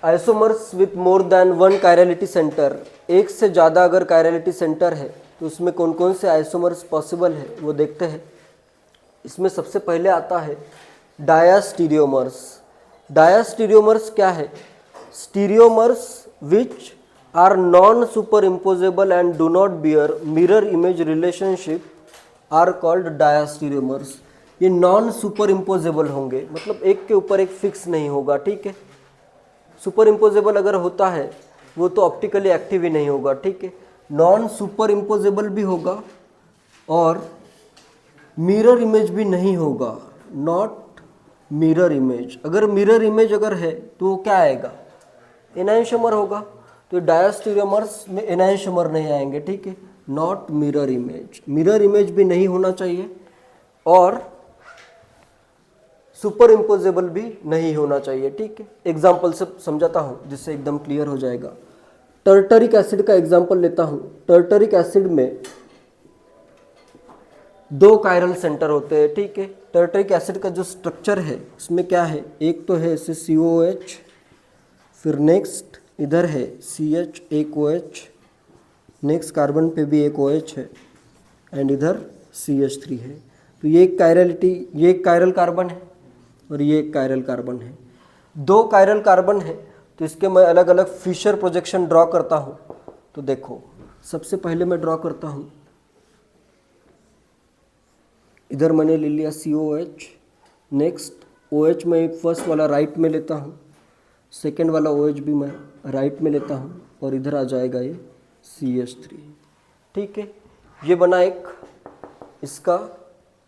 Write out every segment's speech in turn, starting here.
Isomers with more than one chirality centre, एक से ज़्यादा अगर कायरलिटी सेंटर है तो उसमें कौन कौन से आइसोमर्स पॉसिबल है वो देखते हैं। इसमें सबसे पहले आता है डायास्टीरियोमर्स। डायास्टीरियोमर्स क्या है? Stereomers which are non super imposable and do not bear mirror image relationship are called diastereomers. ये नॉन सुपर इम्पोजेबल होंगे, मतलब एक के ऊपर एक फिक्स नहीं होगा, ठीक है। सुपर इम्पोजेबल अगर होता है वो तो ऑप्टिकली एक्टिव ही नहीं होगा, ठीक है। नॉन सुपर इम्पोजेबल भी होगा और मिरर इमेज भी नहीं होगा, नॉट मिरर इमेज। अगर मिरर इमेज अगर है तो वो क्या आएगा? एनांशियोमर होगा। तो डायास्टीरियोमर्स में एनांशियोमर नहीं आएंगे, ठीक है। Not mirror image, mirror image भी नहीं होना चाहिए और सुपर इम्पोजेबल भी नहीं होना चाहिए, ठीक है। एग्जाम्पल से समझाता हूँ जिससे एकदम क्लियर हो जाएगा। टर्टरिक एसिड का एग्जाम्पल लेता हूँ। टर्टरिक एसिड में 2 कायरल सेंटर होते हैं, ठीक है। टर्टरिक एसिड का जो स्ट्रक्चर है उसमें क्या है? एक तो है ऐसे COH, फिर नेक्स्ट इधर है CH, एक OH, नेक्स्ट कार्बन पे भी एक OH है एंड इधर CH3 है। तो ये एक कायरलिटी, ये एक कायरल कार्बन है और ये एक कायरल कार्बन है। 2 कायरल कार्बन है तो इसके मैं अलग अलग फिशर प्रोजेक्शन ड्रॉ करता हूँ। तो देखो सबसे पहले मैं ड्रॉ करता हूँ, इधर मैंने ले लिया COH, नेक्स्ट OH मैं फर्स्ट वाला राइट में लेता हूँ, सेकेंड वाला OH भी मैं राइट में लेता हूँ और इधर आ जाएगा ये CH3, ठीक है। ये बना एक, इसका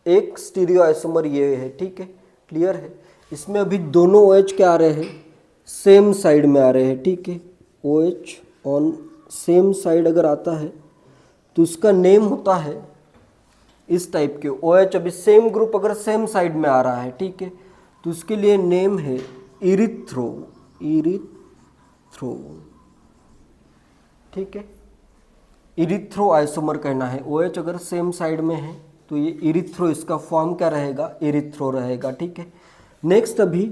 एक स्टीरियो आइसोमर ये है, ठीक है, क्लियर है। इसमें अभी दोनों OH क्या आ रहे हैं? सेम साइड में आ रहे हैं, ठीक है। OH ऑन सेम साइड अगर आता है तो उसका नेम होता है इस टाइप के। OH अभी सेम ग्रुप अगर सेम साइड में आ रहा है, ठीक है, तो उसके लिए नेम है इरिथ्रो, इरिथ्रो, ठीक है। इरिथ्रो आइसोमर कहना है। OH अगर सेम साइड में है तो ये इरिथ्रो, इसका फॉर्म क्या रहेगा? इरिथ्रो रहेगा, ठीक है। नेक्स्ट अभी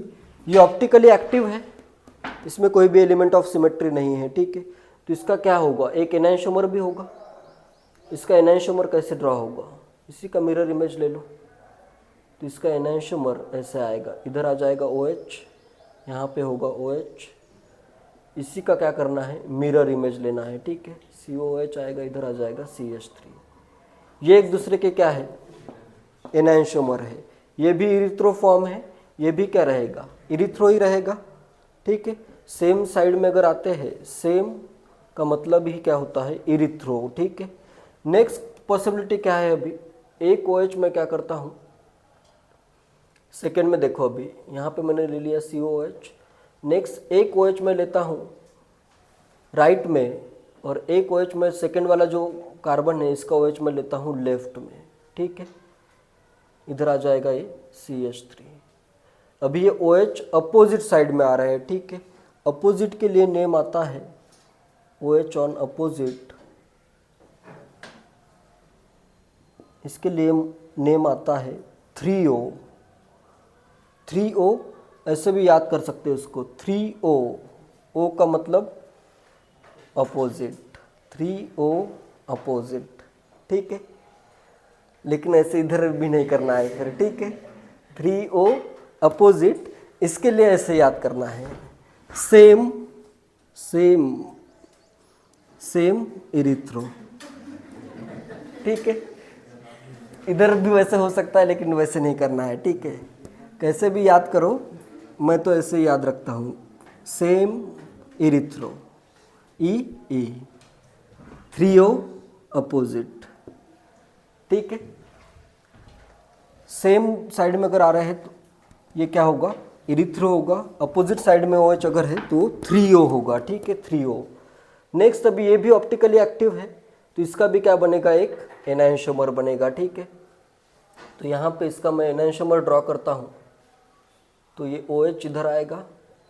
ये ऑप्टिकली एक्टिव है, इसमें कोई भी एलिमेंट ऑफ सिमेट्री नहीं है, ठीक है। तो इसका क्या होगा? एक एनांशियोमर भी होगा। इसका एनांशियोमर कैसे ड्रॉ होगा? इसी का मिरर इमेज ले लो। तो इसका एनांशियोमर ऐसे आएगा, इधर आ जाएगा OH, यहाँ पे होगा OH, इसी का क्या करना है? मिरर इमेज लेना है, ठीक है। COH आएगा, इधर आ जाएगा CH3। ये एक दूसरे के क्या है? एनांशियोमर है। ये भी इरिथ्रो फॉर्म है, ये भी क्या रहेगा? इरिथ्रो ही रहेगा, ठीक है। सेम साइड में अगर आते हैं, सेम का मतलब ही क्या होता है? इरिथ्रो, ठीक है। नेक्स्ट पॉसिबिलिटी क्या है? अभी एक OH में क्या करता हूँ सेकेंड में, देखो अभी यहाँ पे मैंने ले लिया COH, नेक्स्ट एक OH में लेता हूँ राइट में और एक OH में सेकेंड वाला जो कार्बन है इसका OH में लेता हूँ लेफ्ट में, ठीक है। इधर आ जाएगा ये CH3। अभी ये OH अपोजिट साइड में आ रहा है, ठीक है। अपोजिट के लिए नेम आता है OH ऑन अपोजिट, इसके लिए नेम आता है 3O। 3O ऐसे भी याद कर सकते हो इसको, 3O, O का मतलब अपोजिट, 3O अपोजिट, ठीक है। लेकिन ऐसे इधर भी नहीं करना है फिर, ठीक है। 3O अपोजिट, इसके लिए ऐसे याद करना है, सेम सेम सेम इरिथ्रो, ठीक है। इधर भी वैसे हो सकता है लेकिन वैसे नहीं करना है, ठीक है। कैसे भी याद करो, मैं तो ऐसे याद रखता हूँ, सेम इरिथ्रो, ई 3O अपोजिट, ठीक है। सेम साइड में अगर आ रहे हैं तो ये क्या होगा? इरिथ्रो होगा। अपोजिट साइड में OH अगर है तो 3O होगा, ठीक है, 3O। नेक्स्ट अभी ये भी ऑप्टिकली एक्टिव है तो इसका भी क्या बनेगा? एक एनांशियोमर बनेगा, ठीक है। तो यहाँ पे इसका मैं एनांशियोमर ड्रॉ करता हूँ। तो ये OH इधर आएगा,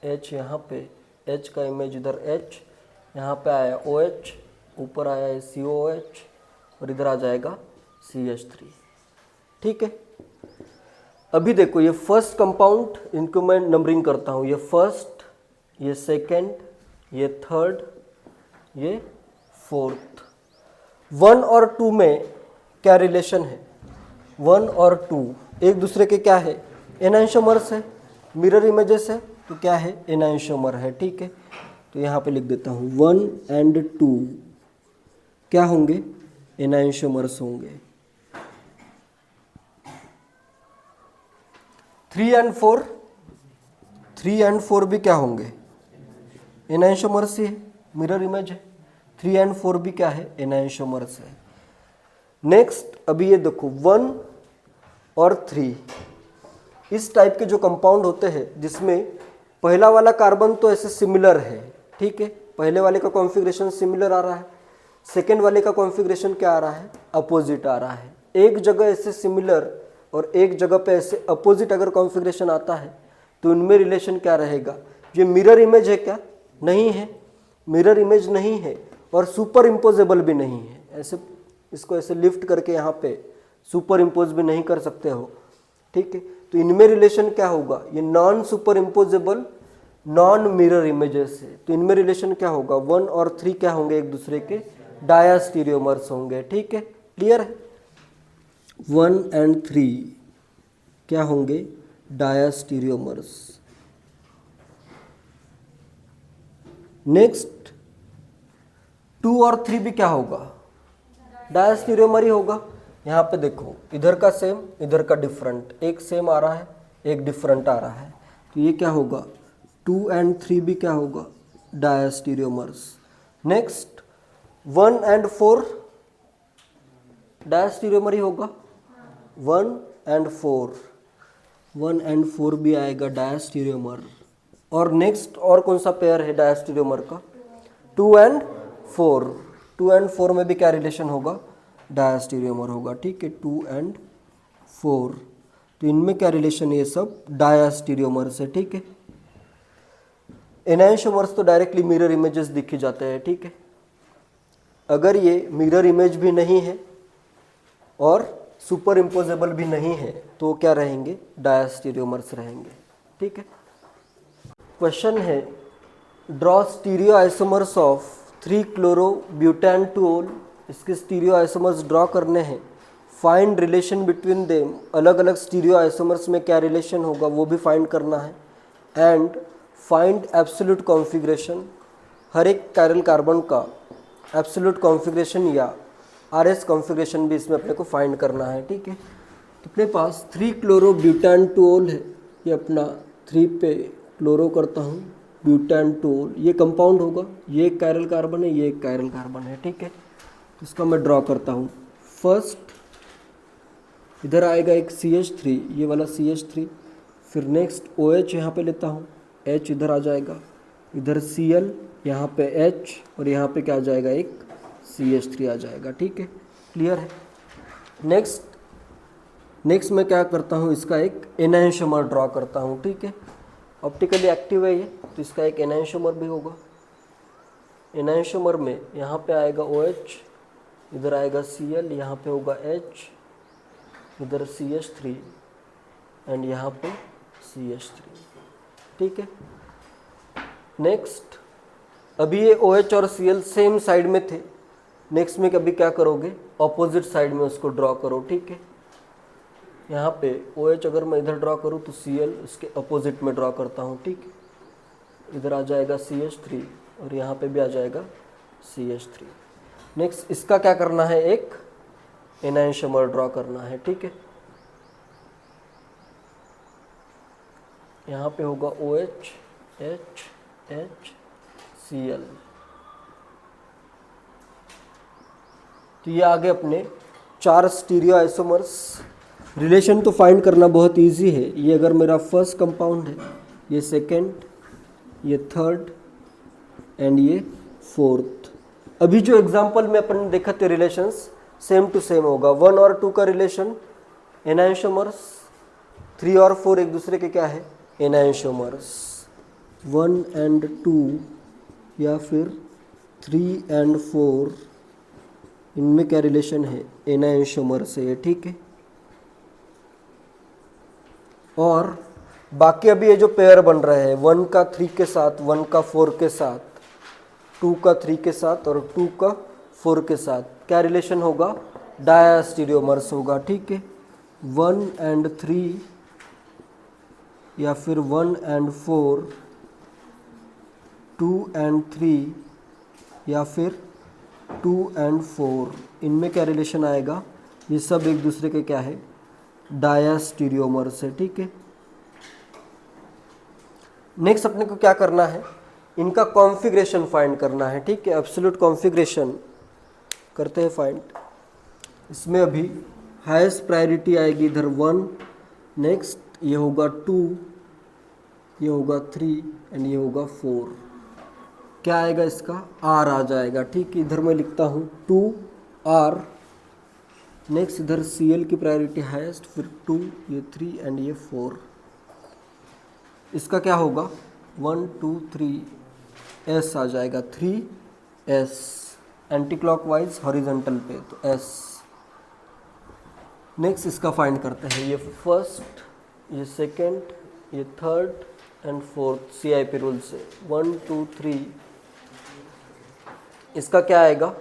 H यहाँ पे, H का इमेज इधर H, यहाँ पे आया OH, ऊपर आया है COH और इधर आ जाएगा CH3, ठीक है। अभी देखो ये फर्स्ट कंपाउंड, इनको मैं नंबरिंग करता हूँ, ये फर्स्ट, ये सेकेंड, ये थर्ड, ये फोर्थ। 1 और 2 में क्या रिलेशन है? 1 और 2 एक दूसरे के क्या है? एनाइंशोमर्स है, मिरर इमेजेस है, तो क्या है? एनाइंशोमर है। ठीक है, तो यहाँ पे लिख देता हूँ 1 एंड 2 क्या होंगे? एनाइंशोमर्स होंगे। 3 एंड 4, 3 एंड 4 भी क्या होंगे? एनाइंशोमर्स ही है, मिरर इमेज है। 3 एंड 4 भी क्या है? एनाइंशोमर्स है। नेक्स्ट, अभी ये देखो 1 और 3 इस टाइप के जो कंपाउंड होते हैं जिसमें पहला वाला कार्बन तो ऐसे सिमिलर है, ठीक है, पहले वाले का कॉन्फ़िगरेशन सिमिलर आ रहा है, सेकेंड वाले का कॉन्फ़िगरेशन क्या आ रहा है? अपोजिट आ रहा है। एक जगह ऐसे सिमिलर और एक जगह पे ऐसे अपोजिट अगर कॉन्फ़िगरेशन आता है तो इनमें रिलेशन क्या रहेगा? ये मिरर इमेज है क्या? नहीं है, मिरर इमेज नहीं है और सुपर इम्पोजेबल भी नहीं है। ऐसे इसको ऐसे लिफ्ट करके यहाँ पे सुपर इम्पोज भी नहीं कर सकते हो, ठीक है। तो इनमें रिलेशन क्या होगा? ये non super imposable, non mirror images है, तो इनमें रिलेशन क्या होगा? 1 और 3 क्या होंगे? एक दूसरे के डायास्टीरियोमर्स होंगे। ठीक है, क्लियर है? 1 एंड 3 क्या होंगे? डायास्टीरियोमर्स। नेक्स्ट 2 और 3 भी क्या होगा? डायास्टीरियोमर ही होगा। यहाँ पे देखो, इधर का सेम, इधर का डिफरेंट, एक सेम आ रहा है, एक डिफरेंट आ रहा है, तो ये क्या होगा? 2 एंड 3 भी क्या होगा? डायास्टीरियोमर्स। नेक्स्ट 1 एंड 4 डायास्टीरियोमर ही होगा। 1 एंड 4, 1 एंड 4 भी आएगा डायास्टीरियोमर। और नेक्स्ट और कौन सा पेयर है डायास्टीरियोमर का? 2 एंड 4, 2 एंड 4 में भी क्या रिलेशन होगा? डायास्टीरियोमर होगा। ठीक है, 2 एंड 4, तो इनमें क्या रिलेशन है? ये सब डायास्टीरियोमर से। ठीक है, एनाइंशोमर्स तो डायरेक्टली मिरर इमेजेस दिखे जाते हैं। ठीक है, अगर ये मिरर इमेज भी नहीं है और सुपर इम्पोजेबल भी नहीं है तो क्या रहेंगे? डायास्टीरियोमर्स रहेंगे। ठीक है, क्वेश्चन है draw stereo isomers of 3-chloro-butanol। इसके स्टीरियो आइसोमर्स ड्रॉ करने हैं। फाइंड रिलेशन बिटवीन देम, अलग अलग स्टीरियो आइसोमर्स में क्या रिलेशन होगा वो भी फाइंड करना है। एंड फाइंड एब्सोल्यूट कॉन्फ़िगरेशन, हर एक कायरल कार्बन का एब्सोल्यूट कॉन्फ़िगरेशन या आरएस कॉन्फ़िगरेशन भी इसमें अपने को फाइंड करना है। ठीक है, तो अपने पास 3-chloro-butanol है, ये अपना 3 पे क्लोरो करता हूँ, ब्यूटानटोल, ये कंपाउंड होगा, ये एक कायरल कार्बन है, ये एक कायरल कार्बन है। ठीक है, इसका मैं ड्रॉ करता हूँ। फर्स्ट इधर आएगा एक CH3, ये वाला CH3, फिर नेक्स्ट OH यहाँ पे लेता हूँ, H इधर आ जाएगा, इधर Cl, यहाँ पे H और यहाँ पे क्या आ जाएगा? एक CH3 आ जाएगा। ठीक है, क्लियर है? नेक्स्ट मैं क्या करता हूँ? इसका एक एनाइंशोमर ड्रॉ करता हूँ। ठीक है, ऑप्टिकली एक्टिव है ये, तो इसका एक एनाइंशोमर भी होगा। एनाइंशोमर में यहाँ पे आएगा OH, इधर आएगा Cl, यहाँ पे होगा H, इधर CH3 एंड यहाँ पे CH3। ठीक है, नेक्स्ट अभी ये OH और Cl सेम साइड में थे, नेक्स्ट में कभी क्या करोगे? ऑपोजिट साइड में उसको ड्रॉ करो। ठीक है, यहाँ पे OH अगर मैं इधर ड्रॉ करूँ तो Cl उसके अपोजिट में ड्रॉ करता हूँ। ठीक है, इधर आ जाएगा CH3 और यहाँ पे भी आ जाएगा CH3। नेक्स्ट इसका क्या करना है? एक एनाइंशोमर ड्रॉ करना है। ठीक है, यहाँ पे होगा OH, H, H, Cl। तो ये आगे अपने 4 स्टीरियो आइसोमर्स। रिलेशन तो फाइंड करना बहुत इजी है। ये अगर मेरा फर्स्ट कंपाउंड है, ये सेकंड, ये थर्ड एंड ये फोर्थ। अभी जो एग्जांपल में अपन देखा थे रिलेशंस सेम टू सेम होगा। 1 और 2 का रिलेशन एनाइंशोमर्स, 3 और 4 एक दूसरे के क्या है? एनाइंशोमर्स। 1 एंड 2 या फिर 3 एंड 4, इनमें क्या रिलेशन है? एनाइंशोमर से। ठीक है, और बाकी अभी ये जो पेयर बन रहे हैं 1 का 3 के साथ, 1 का 4 के साथ, 2 का 3 के साथ और 2 का 4 के साथ, क्या रिलेशन होगा? डायस्टीरियोमर्स होगा, ठीक है। 1 एंड 3 या फिर 1 एंड 4, 2 एंड 3 या फिर 2 एंड 4, इनमें क्या रिलेशन आएगा? ये सब एक दूसरे के क्या है? डायस्टीरियोमर्स है, ठीक है। नेक्स्ट अपने को क्या करना है? इनका कॉन्फ़िगरेशन फाइंड करना है, ठीक है। एब्सोल्यूट कॉन्फ़िगरेशन करते हैं फाइंड। इसमें अभी हाईएस्ट प्रायोरिटी आएगी इधर 1, नेक्स्ट ये होगा 2, ये होगा 3 एंड ये होगा 4। क्या आएगा इसका? R आ जाएगा, ठीक है। इधर मैं लिखता हूँ 2R, नेक्स्ट इधर Cl की प्रायोरिटी हाईएस्ट, फिर 2, ये 3 एंड ये 4। इसका क्या होगा? 1 2 3 S आ जाएगा, 3S एंटी क्लॉकवाइज हॉरिजॉन्टल पे, तो S। नेक्स्ट इसका फाइंड करते हैं, ये फर्स्ट, ये सेकंड, ये third and fourth CIP rule से 1 2 3। इसका क्या आएगा?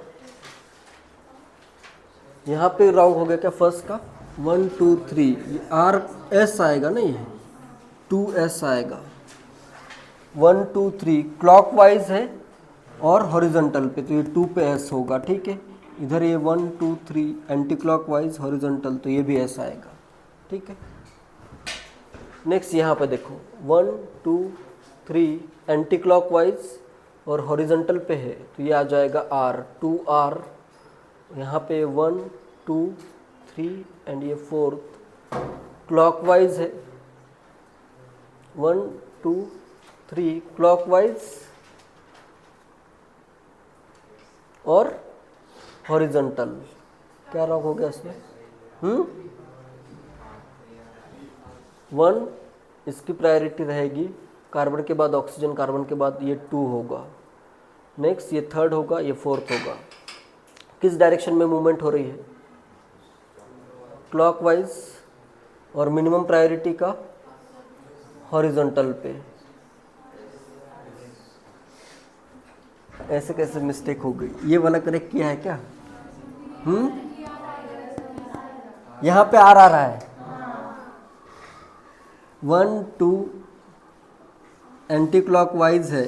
यहाँ पे रॉन्ग हो गया क्या? फर्स्ट का 1 2 3, ये RS आएगा ना, ये 2S आएगा। 1 2 3 क्लॉकवाइज है और हॉरिजॉन्टल पे, तो ये 2 पे S होगा, ठीक है। इधर ये 1 2 3 एंटी क्लॉकवाइज हॉरिजॉन्टल, तो ये भी S आएगा, ठीक है। नेक्स्ट यहाँ पे देखो 1 2 3 एंटी क्लॉकवाइज और हॉरिजॉन्टल पे है, तो ये आ जाएगा R, 2R। यहाँ पे 1 2 3 एंड ये फोर्थ क्लॉकवाइज है, 1 2 3 क्लॉकवाइज और हॉरिजॉन्टल। क्या रॉन्ग हो गया इसमें? 1 इसकी प्रायोरिटी रहेगी, कार्बन के बाद ऑक्सीजन, कार्बन के बाद ये 2 होगा, नेक्स्ट ये थर्ड होगा, ये फोर्थ होगा। किस डायरेक्शन में मूवमेंट हो रही है? क्लॉकवाइज, और मिनिमम प्रायोरिटी का हॉरिजॉन्टल पे। ऐसे कैसे मिस्टेक हो गई? ये वाला करेक्ट किया है क्या? यहाँ पे R आ रहा है, 1 2 एंटी क्लॉकवाइज है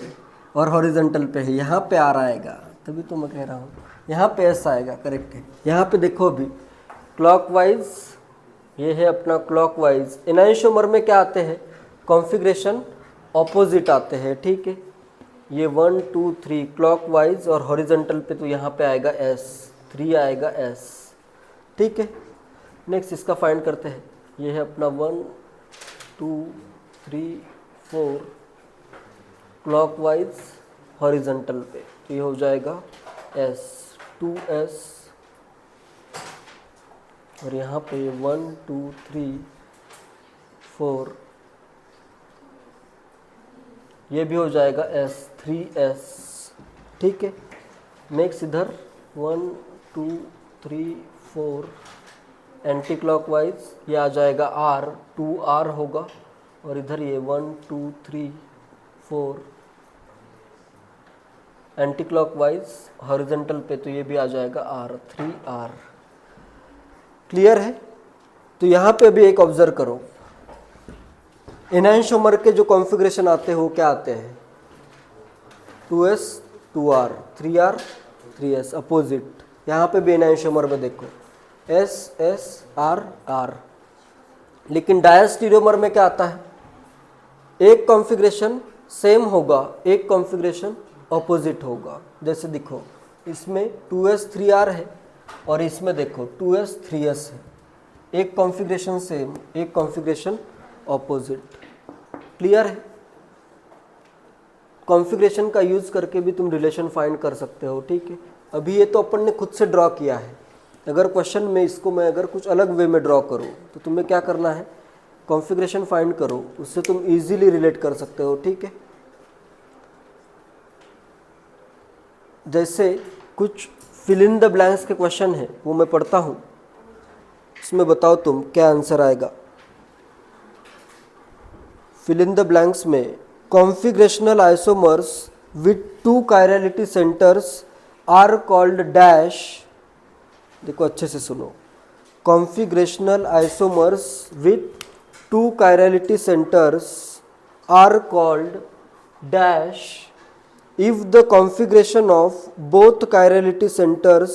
और हॉरिजॉन्टल पे है, यहाँ पे R आएगा, तभी तो मैं कह रहा हूँ यहाँ पे S आएगा, करेक्ट है। यहाँ पे देखो अभी क्लॉकवाइज, ये है अपना क्लॉकवाइज। एनाइंशोमर में क्या आते हैं? कॉन्फ़िगरेशन ऑपोजिट आते हैं, ठीक है। ये 1 2 3 क्लॉकवाइज और हॉरिजॉन्टल पे, तो यहाँ पे आएगा S, 3 आएगा S, ठीक है। नेक्स्ट इसका फाइंड करते हैं, ये है अपना 1 2 3 4 क्लॉकवाइज हॉरिजॉन्टल पे, तो ये हो जाएगा S, 2S। और यहाँ पे 1 2 3 4, ये भी हो जाएगा S, 3S, ठीक है। नेक्स्ट इधर 1 2 3 4 एंटी क्लॉकवाइज, ये आ जाएगा R, 2R होगा, और इधर ये 1 2 3 4 एंटी क्लॉकवाइज हॉरिजॉन्टल पे, तो ये भी आ जाएगा R, 3R। क्लियर है? तो यहाँ पे अभी एक ऑब्जर्व करो, एनाइंशोमर के जो कॉन्फ़िगरेशन आते हैं वो क्या आते हैं? 2S 2R, 3R 3S, opposite. यहाँ पे भी एनाइंशोमर में देखो S S R R। लेकिन डायस्टीरियोमर में क्या आता है? एक कॉन्फ़िगरेशन सेम होगा, एक कॉन्फ़िगरेशन ऑपोजिट होगा। जैसे देखो इसमें 2S 3R है और इसमें देखो 2S 3S है, एक कॉन्फ़िगरेशन सेम, एक कॉन्फ़िगरेशन ऑपोजिट। क्लियर है? कॉन्फ़िगरेशन का यूज़ करके भी तुम रिलेशन फाइंड कर सकते हो, ठीक है। अभी ये तो अपन ने खुद से ड्रॉ किया है, अगर क्वेश्चन में इसको मैं अगर कुछ अलग वे में ड्रॉ करूँ तो तुम्हें क्या करना है? कॉन्फ़िगरेशन फाइंड करो, उससे तुम इजीली रिलेट कर सकते हो, ठीक है। जैसे कुछ फिल इन द ब्लैंक्स के क्वेश्चन है, वो मैं पढ़ता हूँ, इसमें बताओ तुम क्या आंसर आएगा। फिल इन द ब्लैंक्स में configurational isomers with two chirality centres are called dash. देखो अच्छे से सुनो, configurational isomers with two chirality centres are called dash if the configuration of both chirality centers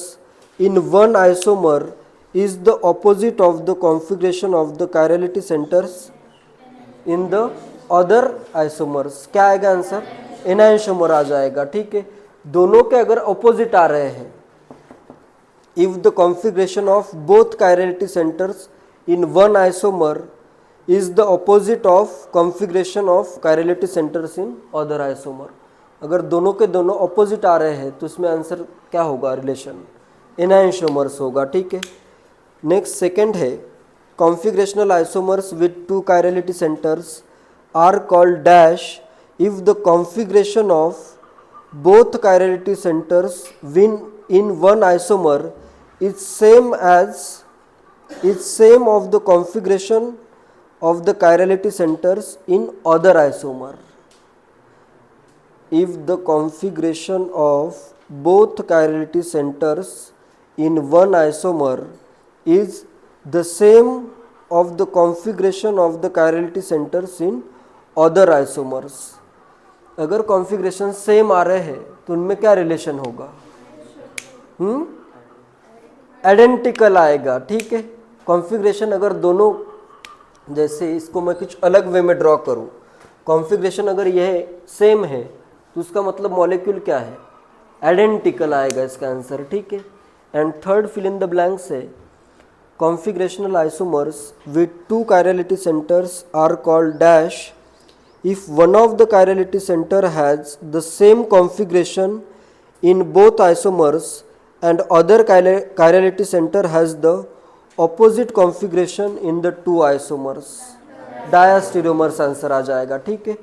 in one isomer is the opposite of the configuration of the chirality centers in the other isomers। क्या आएगा answer? एनाइंशोमर आ जाएगा। ठीक है, दोनों के अगर opposite आ रहे हैं, if the configuration of both chirality centers in one isomer is the opposite of configuration of chirality centers in other isomer। अगर दोनों के दोनों अपोजिट आ रहे हैं तो इसमें आंसर क्या होगा? रिलेशन एनाइंशोमर्स होगा। ठीक है, नेक्स्ट सेकंड है configurational isomers with two chirality centres are called dash if the configuration of both chirality centres within one isomer is same of the configuration of the chirality centers in other isomer। If the configuration of both chirality centers in one isomer is the same of the configuration of the chirality centers in other isomers। अगर configuration same आ रहे हैं तो उनमें क्या relation होगा? Identical आएगा। ठीक है, कॉन्फ़िगरेशन अगर दोनों, जैसे इसको मैं कुछ अलग वे में ड्रॉ करूं, कॉन्फ़िगरेशन अगर यह सेम है तो उसका मतलब मॉलिक्यूल क्या है? आइडेंटिकल आएगा इसका आंसर। ठीक है, and third fill in the blanks है configurational isomers with two chirality centres are called dash if one of the chirality centre has the same configuration in both isomers and other chirality centre has the opposite configuration in the two isomers. Diastereomers answer आ जाएगा। ठीक है,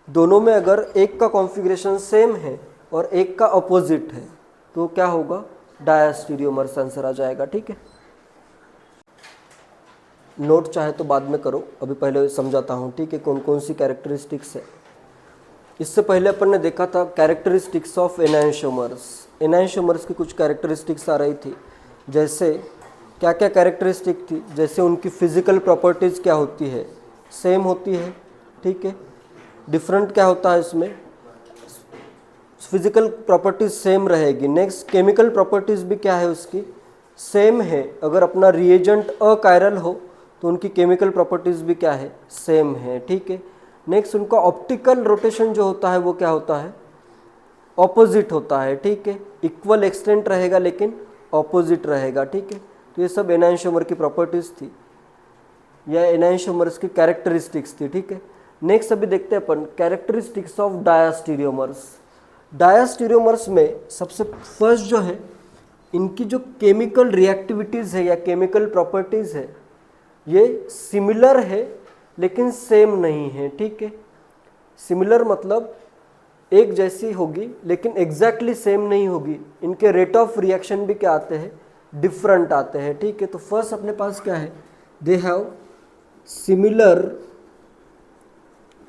दोनों में अगर एक का configuration same है और एक का अपोजिट है तो क्या होगा? डायास्टीरियोमर्स आंसर आ जाएगा। ठीक है, नोट चाहे तो बाद में करो, अभी पहले समझाता हूँ। ठीक है, कौन कौन सी कैरेक्टरिस्टिक्स है। इससे पहले अपन ने देखा था कैरेक्टरिस्टिक्स ऑफ एनाइंशोमर्स। एनाइंशोमर्स की कुछ कैरेक्टरिस्टिक्स आ रही थी, जैसे क्या क्या कैरेक्टरिस्टिक थी? जैसे उनकी फिजिकल प्रॉपर्टीज़ क्या होती है? सेम होती है। ठीक है, डिफरेंट क्या होता है इसमें? फिजिकल प्रॉपर्टीज सेम रहेगी। नेक्स्ट केमिकल प्रॉपर्टीज़ भी क्या है उसकी? सेम है। अगर अपना रिएजेंट अकायरल हो तो उनकी केमिकल प्रॉपर्टीज़ भी क्या है? सेम है। ठीक है, नेक्स्ट उनका ऑप्टिकल रोटेशन जो होता है वो क्या होता है? ऑपोजिट होता है। ठीक है, इक्वल एक्सटेंट रहेगा लेकिन ऑपोजिट रहेगा। ठीक है, तो ये सब एनाइंशोमर की प्रॉपर्टीज़ थी या एनाइंशोमर्स की कैरेक्टरिस्टिक्स थी। ठीक है, नेक्स्ट अभी देखते हैं अपन कैरेक्टरिस्टिक्स ऑफ डायास्टीरियोमर्स। डायास्टीरियोमर्स में सबसे फर्स्ट जो है, इनकी जो केमिकल रिएक्टिविटीज़ है या केमिकल प्रॉपर्टीज़ है ये सिमिलर है लेकिन सेम नहीं है। ठीक है, सिमिलर मतलब एक जैसी होगी लेकिन एग्जैक्टली सेम नहीं होगी। इनके रेट ऑफ रिएक्शन भी क्या आते हैं? डिफरेंट आते हैं। ठीक है, तो फर्स्ट अपने पास क्या है? They have similar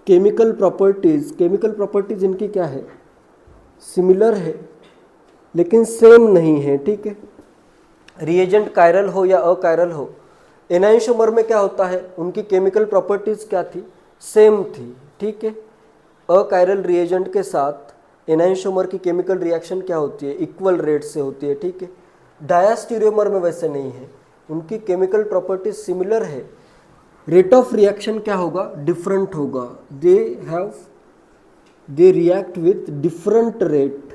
chemical properties. Chemical properties इनकी क्या है? सिमिलर है लेकिन सेम नहीं है। ठीक है, रिएजेंट कायरल हो या अकायरल हो, एनाइंशोमर में क्या होता है? उनकी केमिकल प्रॉपर्टीज क्या थी? सेम थी। ठीक है, अकायरल रिएजेंट के साथ एनाइंशोमर की केमिकल रिएक्शन क्या होती है? इक्वल रेट से होती है। ठीक है, डायास्टीरियोमर में वैसे नहीं है, उनकी केमिकल प्रॉपर्टीज सिमिलर है, रेट ऑफ रिएक्शन क्या होगा? डिफरेंट होगा। They react with different rate.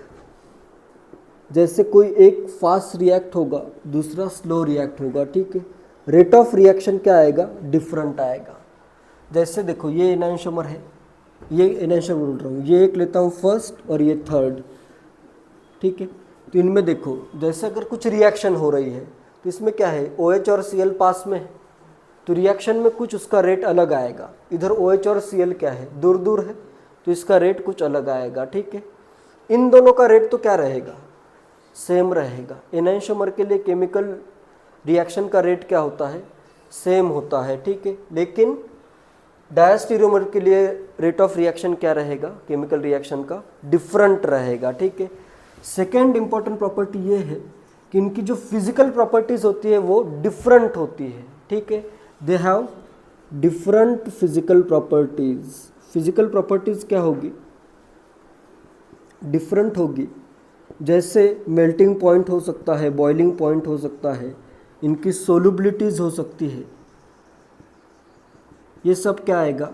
जैसे कोई एक फास्ट रिएक्ट होगा, दूसरा स्लो रिएक्ट होगा। ठीक है, रेट ऑफ रिएक्शन क्या आएगा? डिफरेंट आएगा। जैसे देखो ये एनाइंशोमर है, ये एनाइंशोमर बोल रहा हूँ, ये एक लेता हूँ फर्स्ट और ये थर्ड। ठीक है, तो इनमें देखो जैसे अगर कुछ रिएक्शन हो रही है तो इसमें क्या है? OH और Cl पास में है तो रिएक्शन में कुछ उसका रेट अलग आएगा। इधर OH और Cl क्या है? दूर दूर है तो इसका रेट कुछ अलग आएगा। ठीक है, इन दोनों का रेट तो क्या रहेगा? सेम रहेगा। एनाइंशोमर के लिए केमिकल रिएक्शन का रेट क्या होता है? सेम होता है। ठीक है, लेकिन डायस्टीरियोमर के लिए रेट ऑफ रिएक्शन क्या रहेगा, केमिकल रिएक्शन का डिफरेंट रहेगा, ठीक है। सेकेंड इंपॉर्टेंट प्रॉपर्टी ये है कि इनकी जो फिजिकल प्रॉपर्टीज होती है वो डिफरेंट होती है, ठीक है। They have different physical properties. Physical properties क्या होगी, डिफरेंट होगी। जैसे मेल्टिंग पॉइंट हो सकता है, बॉइलिंग पॉइंट हो सकता है, इनकी सोलुबिलिटीज हो सकती है, ये सब क्या आएगा,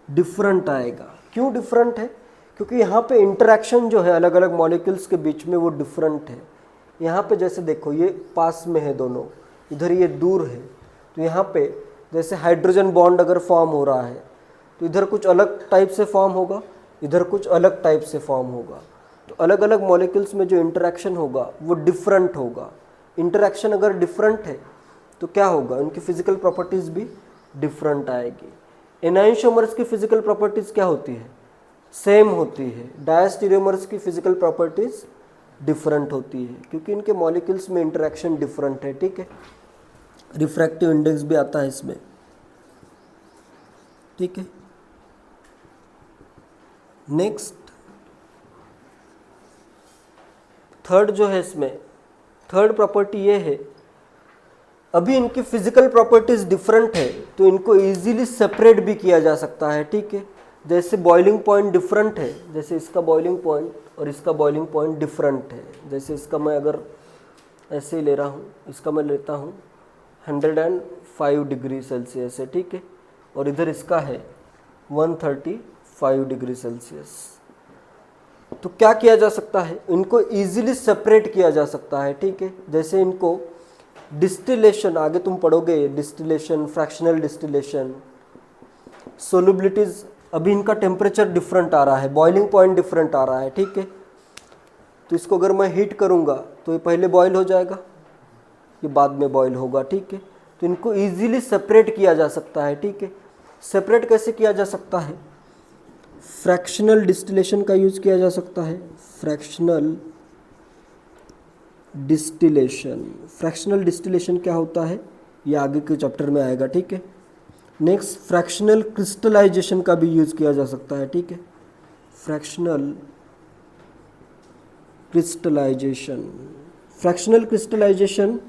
डिफरेंट आएगा। क्यों डिफरेंट है, क्योंकि यहाँ पे इंटरेक्शन जो है अलग अलग मॉलिक्यूल्स के बीच में वो डिफरेंट है। यहाँ पे जैसे देखो ये पास में है दोनों, इधर ये दूर है, तो यहाँ पे जैसे हाइड्रोजन बॉन्ड अगर फॉर्म हो रहा है तो इधर कुछ अलग टाइप से फॉर्म होगा, इधर कुछ अलग टाइप से फॉर्म होगा। तो अलग अलग मॉलिक्यूल्स में जो इंटरेक्शन होगा वो डिफरेंट होगा। इंटरेक्शन अगर डिफरेंट है तो क्या होगा, उनकी फिजिकल प्रॉपर्टीज़ भी डिफरेंट आएगी। एनाइंशोमर्स की फिजिकल प्रॉपर्टीज़ क्या होती है, सेम होती है। डायस्टीरियोमर्स की फिजिकल प्रॉपर्टीज़ डिफरेंट होती है क्योंकि इनके मॉलिक्यूल्स में इंटरेक्शन डिफरेंट है, ठीक है। रिफ्रैक्टिव इंडेक्स भी आता है इसमें, ठीक है। नेक्स्ट थर्ड जो है इसमें, थर्ड प्रॉपर्टी ये है, अभी इनकी फिजिकल प्रॉपर्टीज डिफरेंट है तो इनको इजीली सेपरेट भी किया जा सकता है, ठीक है। जैसे बॉइलिंग पॉइंट डिफरेंट है, जैसे इसका बॉइलिंग पॉइंट और इसका बॉइलिंग पॉइंट डिफरेंट है। जैसे इसका मैं अगर ऐसे ही ले रहा हूँ, इसका मैं लेता हूँ 105 डिग्री सेल्सियस है, ठीक है, और इधर इसका है 135 डिग्री सेल्सियस। तो क्या किया जा सकता है, इनको इजीली सेपरेट किया जा सकता है, ठीक है। जैसे इनको डिस्टिलेशन, आगे तुम पढ़ोगे डिस्टिलेशन, फ्रैक्शनल डिस्टिलेशन, सोलुबिलिटीज, अभी इनका टेम्परेचर डिफरेंट आ रहा है, बॉइलिंग पॉइंट डिफरेंट आ रहा है, ठीक है। तो इसको अगर मैं हीट करूँगा तो ये पहले बॉयल हो जाएगा, ये बाद में बॉयल होगा, ठीक है। तो इनको इजीली सेपरेट किया जा सकता है, ठीक है। सेपरेट कैसे किया जा सकता है, फ्रैक्शनल डिस्टिलेशन का यूज़ किया जा सकता है। फ्रैक्शनल डिस्टिलेशन, फ्रैक्शनल डिस्टिलेशन क्या होता है ये आगे के चैप्टर में आएगा, ठीक है। नेक्स्ट फ्रैक्शनल क्रिस्टलाइजेशन का भी यूज़ किया जा सकता है, ठीक है। फ्रैक्शनल क्रिस्टलाइजेशन, फ्रैक्शनल क्रिस्टलाइजेशन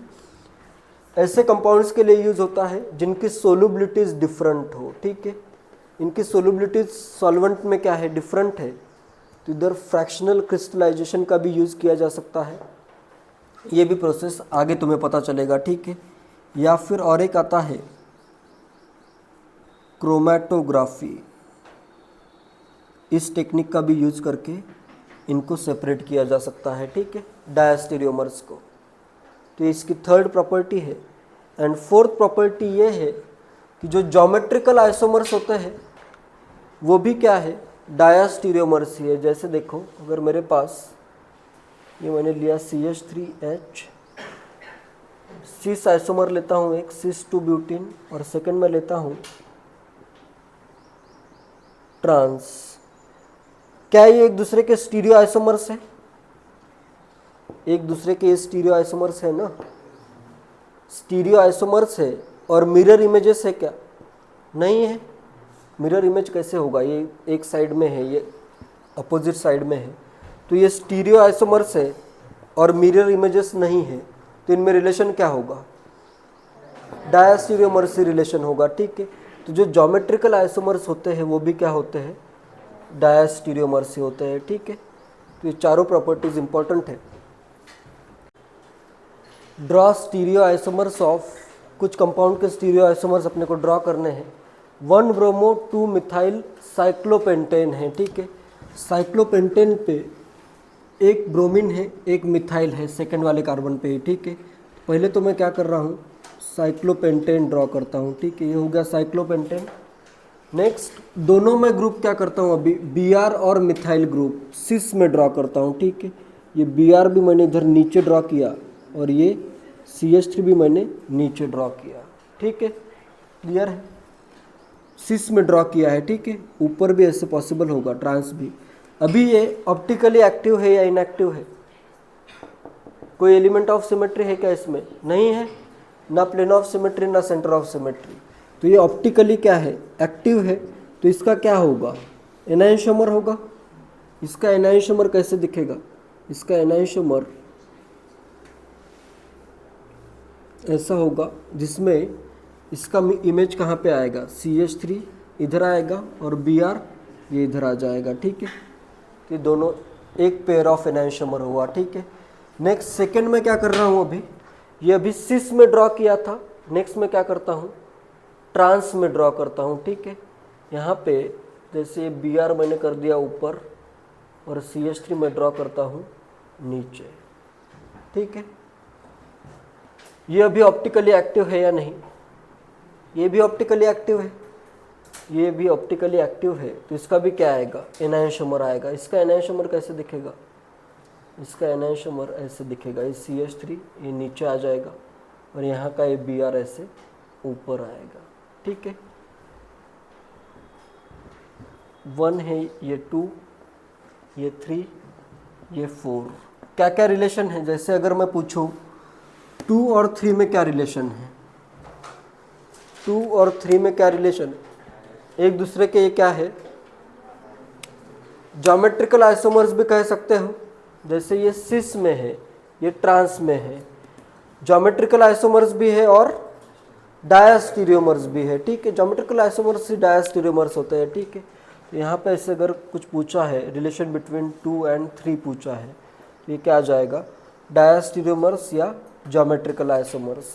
ऐसे कंपाउंड्स के लिए यूज़ होता है जिनकी सोलुबिलिटीज डिफरेंट हो, ठीक है। इनकी सोलुबिलिटीज सॉल्वेंट में क्या है, डिफरेंट है, तो इधर फ्रैक्शनल क्रिस्टलाइजेशन का भी यूज़ किया जा सकता है। ये भी प्रोसेस आगे तुम्हें पता चलेगा, ठीक है। या फिर और एक आता है क्रोमैटोग्राफी, इस टेक्निक का भी यूज़ करके इनको सेपरेट किया जा सकता है, ठीक है, डायस्टीरियोमर्स को। तो इसकी थर्ड प्रॉपर्टी है। एंड फोर्थ प्रॉपर्टी ये है कि जो ज्योमेट्रिकल आइसोमर्स होते हैं वो भी क्या है, डायस्टीरियोमर्स ही है। जैसे देखो अगर मेरे पास ये मैंने लिया CH3H, सिस आइसोमर लेता हूँ एक, सिस 2 ब्यूटीन, और सेकंड में लेता हूँ ट्रांस। क्या ये एक दूसरे के स्टीरियो आइसोमर्स है, एक दूसरे के ये स्टीरियो आइसोमर्स है ना, स्टीरियो आइसोमर्स है। और मिरर इमेजेस है क्या, नहीं है। मिरर इमेज कैसे होगा, ये एक साइड में है, ये अपोजिट साइड में है, तो ये स्टीरियो आइसोमर्स है और मिरर इमेजेस नहीं है, तो इनमें रिलेशन क्या होगा, डायस्टीरियोमर्सी रिलेशन होगा, ठीक है। तो जो ज्योमेट्रिकल आइसोमर्स होते हैं वो भी क्या होते हैं, डायस्टीरियोमर्सी होते हैं, ठीक है। तो ये चारों प्रॉपर्टीज इंपॉर्टेंट है। ड्रॉ स्टीरियो आइसोमर्स ऑफ, कुछ कंपाउंड के स्टीरियो आइसोमर्स अपने को ड्रॉ करने हैं। 1 ब्रोमो 2 मिथाइल साइक्लोपेंटेन है, ठीक है। साइक्लोपेंटेन पे एक ब्रोमीन है, एक मिथाइल है सेकंड वाले कार्बन पे, ठीक है। पहले तो मैं क्या कर रहा हूँ, साइक्लोपेंटेन ड्रॉ करता हूँ, ठीक है, ये हो गया साइक्लोपेंटेन। नेक्स्ट दोनों में ग्रुप क्या करता हूँ अभी, Br और मिथाइल ग्रुप सिस में ड्रॉ करता हूँ, ठीक है। ये Br भी मैंने इधर नीचे ड्रॉ किया और ये CH3 भी मैंने नीचे ड्रॉ किया, ठीक है, क्लियर है। सिस में ड्रॉ किया है, ठीक है। ऊपर भी ऐसे पॉसिबल होगा, ट्रांस भी। अभी ये ऑप्टिकली एक्टिव है या इनएक्टिव है, कोई एलिमेंट ऑफ सिमेट्री है क्या इसमें, नहीं है, ना प्लेन ऑफ सिमेट्री ना सेंटर ऑफ सिमेट्री। तो ये ऑप्टिकली क्या है, एक्टिव है, तो इसका क्या होगा, एनाइंशोमर होगा। इसका एनाइंशोमर कैसे दिखेगा, इसका एनाइंशोमर ऐसा होगा जिसमें इसका इमेज कहाँ पे आएगा, CH3 इधर आएगा और Br ये इधर आ जाएगा, ठीक है। तो ये दोनों एक पेयर ऑफ एनाइंशोमर हुआ, ठीक है। नेक्स्ट सेकंड में क्या कर रहा हूँ, अभी ये अभी सिस में ड्रॉ किया था, नेक्स्ट में क्या करता हूँ, ट्रांस में ड्रॉ करता हूँ, ठीक है। यहाँ पे जैसे Br मैंने कर दिया ऊपर और CH3 में ड्रॉ करता हूँ नीचे, ठीक है। ये अभी ऑप्टिकली एक्टिव है या नहीं, ये भी ऑप्टिकली एक्टिव है, ये भी ऑप्टिकली एक्टिव है, तो इसका भी क्या आएगा, एनाइंशोमर आएगा। इसका एनाइंशोमर कैसे दिखेगा, इसका एनाइंशोमर ऐसे दिखेगा, ये CH3 ये नीचे आ जाएगा और यहाँ का ये Br ऐसे ऊपर आएगा, ठीक है। 1 है, ये 2, ये 3, ये 4। क्या क्या रिलेशन है, जैसे अगर मैं पूछूं 2 और 3 में क्या रिलेशन है, 2 और 3 में क्या रिलेशन है, एक दूसरे के ये क्या है, ज्योमेट्रिकल आइसोमर्स भी कह सकते हो। जैसे ये सिस में है, ये ट्रांस में है, ज्योमेट्रिकल आइसोमर्स भी है और डायास्टीरियोमर्स भी है, ठीक है। ज्योमेट्रिकल आइसोमर्स ही डायास्टीरियोमर्स होते हैं, ठीक है। तो यहाँ पे ऐसे अगर कुछ पूछा है, रिलेशन बिटवीन 2 एंड 3 पूछा है, तो ये क्या आ जाएगा, डायास्टीरियोमर्स या ज्योमेट्रिकल आइसोमर्स।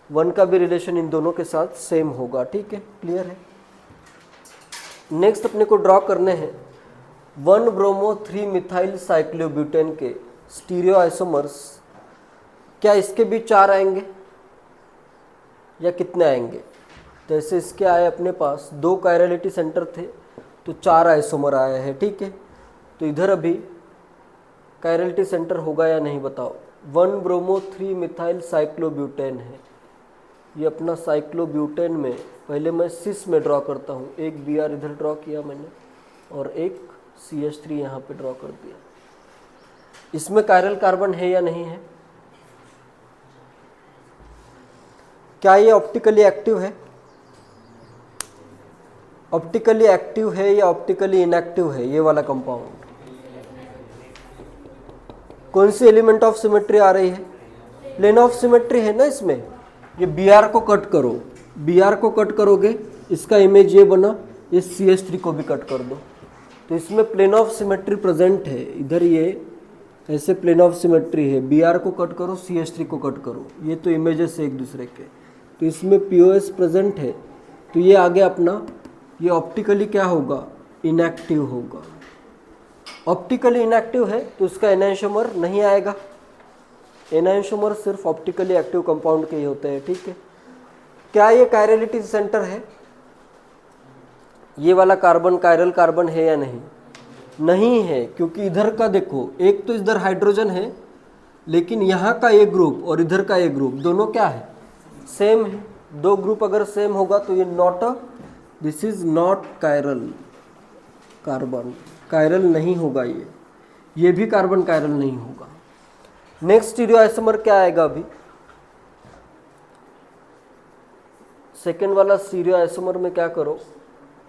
1 का भी रिलेशन इन दोनों के साथ सेम होगा, ठीक है, क्लियर है। नेक्स्ट अपने को ड्रॉ करने हैं 1 ब्रोमो 3 मिथाइल साइक्लोब्यूटेन के स्टीरियो आइसोमर्स। क्या इसके भी 4 आएंगे या कितने आएंगे, जैसे इसके आए अपने पास 2 कायरलिटी सेंटर थे तो 4 आइसोमर आए हैं, ठीक है। तो इधर अभी कायरलिटी सेंटर होगा या नहीं बताओ। 1 ब्रोमो 3 मिथाइल साइक्लोब्यूटेन है, ये अपना साइक्लोब्यूटेन में पहले मैं सिस में ड्रॉ करता हूँ, एक Br इधर ड्रॉ किया मैंने और एक CH3 यहाँ पे ड्रॉ कर दिया। इसमें कायरल कार्बन है या नहीं है, क्या ये ऑप्टिकली एक्टिव है, ऑप्टिकली एक्टिव है या ऑप्टिकली इनएक्टिव है, ये वाला कंपाउंड। कौन सी एलिमेंट ऑफ सिमेट्री आ रही है, प्लेन ऑफ सिमेट्री है ना इसमें। ये Br को कट करो, Br को कट करोगे इसका इमेज ये बना, ये CH3 को भी कट कर दो, तो इसमें प्लेन ऑफ सिमेट्री प्रेजेंट है। इधर ये ऐसे प्लेन ऑफ सिमेट्री है, Br को कट करो CH3 को कट करो, ये तो इमेजेस है एक दूसरे के, तो इसमें POS प्रेजेंट है। तो ये आगे अपना ये ऑप्टिकली क्या होगा, इनएक्टिव होगा। ऑप्टिकली इनएक्टिव है तो उसका एनाइंशोमर नहीं आएगा, एनाइंशोमर सिर्फ ऑप्टिकली एक्टिव कंपाउंड के ही होते हैं, ठीक है। क्या ये कायरलिटी सेंटर है, ये वाला कार्बन कायरल कार्बन है या नहीं, नहीं है, क्योंकि इधर का देखो, एक तो इधर हाइड्रोजन है लेकिन यहाँ का ये ग्रुप और इधर का ये ग्रुप दोनों क्या है, सेम है। 2 ग्रुप अगर सेम होगा तो ये not a, this is not chiral carbon, chiral नहीं होगा, ये भी कार्बन कायरल नहीं होगा। नेक्स्ट स्टीरियो आइसोमर क्या आएगा, अभी सेकेंड वाला स्टीरियो आइसोमर में क्या करो,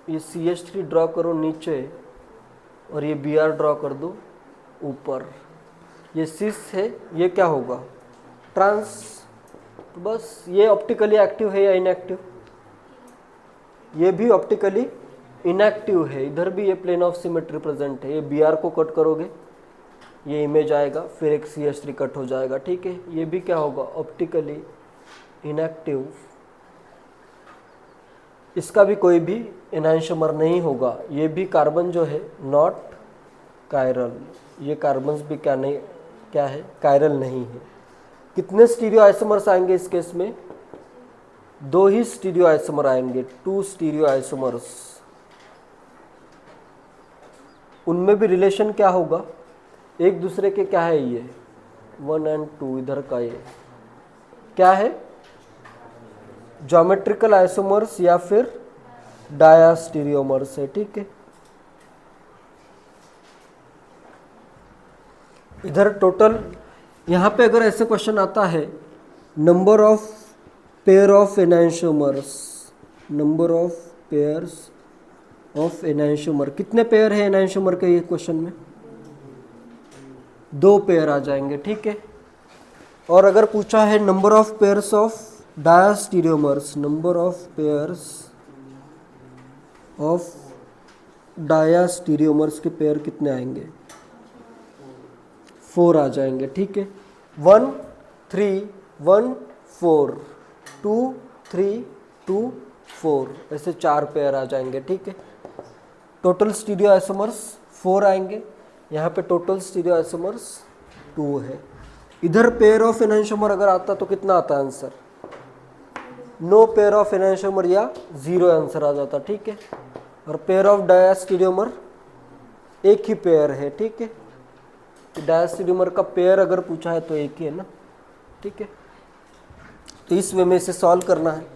ये CH3 ड्रॉ करो नीचे और ये Br ड्रॉ कर दो ऊपर, ये सिस है, ये क्या होगा, ट्रांस। तो बस ये ऑप्टिकली एक्टिव है या इनएक्टिव, ये भी ऑप्टिकली इनएक्टिव है। इधर भी ये प्लेन ऑफ सिमेट्री प्रेजेंट है, ये Br को कट करोगे ये इमेज आएगा, फिर एक CH3 कट हो जाएगा, ठीक है। ये भी क्या होगा, ऑप्टिकली इनएक्टिव, इसका भी कोई भी एनाइंशोमर नहीं होगा। ये भी कार्बन जो है नॉट कायरल, ये कार्बन्स भी क्या नहीं, क्या है, कायरल नहीं है। कितने स्टीरियो आइसोमर्स आएंगे इस केस में, 2 ही स्टीरियो आइसोमर आएंगे, 2 स्टीरियो आइसोमर्स। उनमें भी रिलेशन क्या होगा, एक दूसरे के क्या है, ये 1 और 2, इधर का ये क्या है, ज्योमेट्रिकल आइसोमर्स या फिर डायास्टीरियोमर्स है, ठीक है। इधर टोटल यहाँ पे अगर ऐसे क्वेश्चन आता है, number of pair of enantiomers, number of pairs of enantiomer. कितने पेयर है एनाइंशोमर के ये क्वेश्चन में? 2 पेयर आ जाएंगे, ठीक है। और अगर पूछा है number of pairs of diastereomers, number of pairs of diastereomers के पेयर कितने आएंगे? 4 आ जाएंगे, ठीक है। 1 3 1 4 2 3 2 4 ऐसे 4 पेयर आ जाएंगे, ठीक है। टोटल स्टीरियो आइसोमर्स 4 आएंगे, यहाँ पे टोटल स्टीरियो आइसोमर्स 2 है। इधर पेयर ऑफ एनाइंशोमर अगर आता तो कितना आता आंसर? नो पेयर ऑफ एनाइंशोमर या 0 आंसर आ जाता, ठीक है। और पेयर ऑफ डायास्टीरियोमर एक ही पेयर है, ठीक है। डायास्टीरियोमर का पेयर अगर पूछा है तो एक ही है ना, ठीक है। तो इस वे में इसे सॉल्व करना है।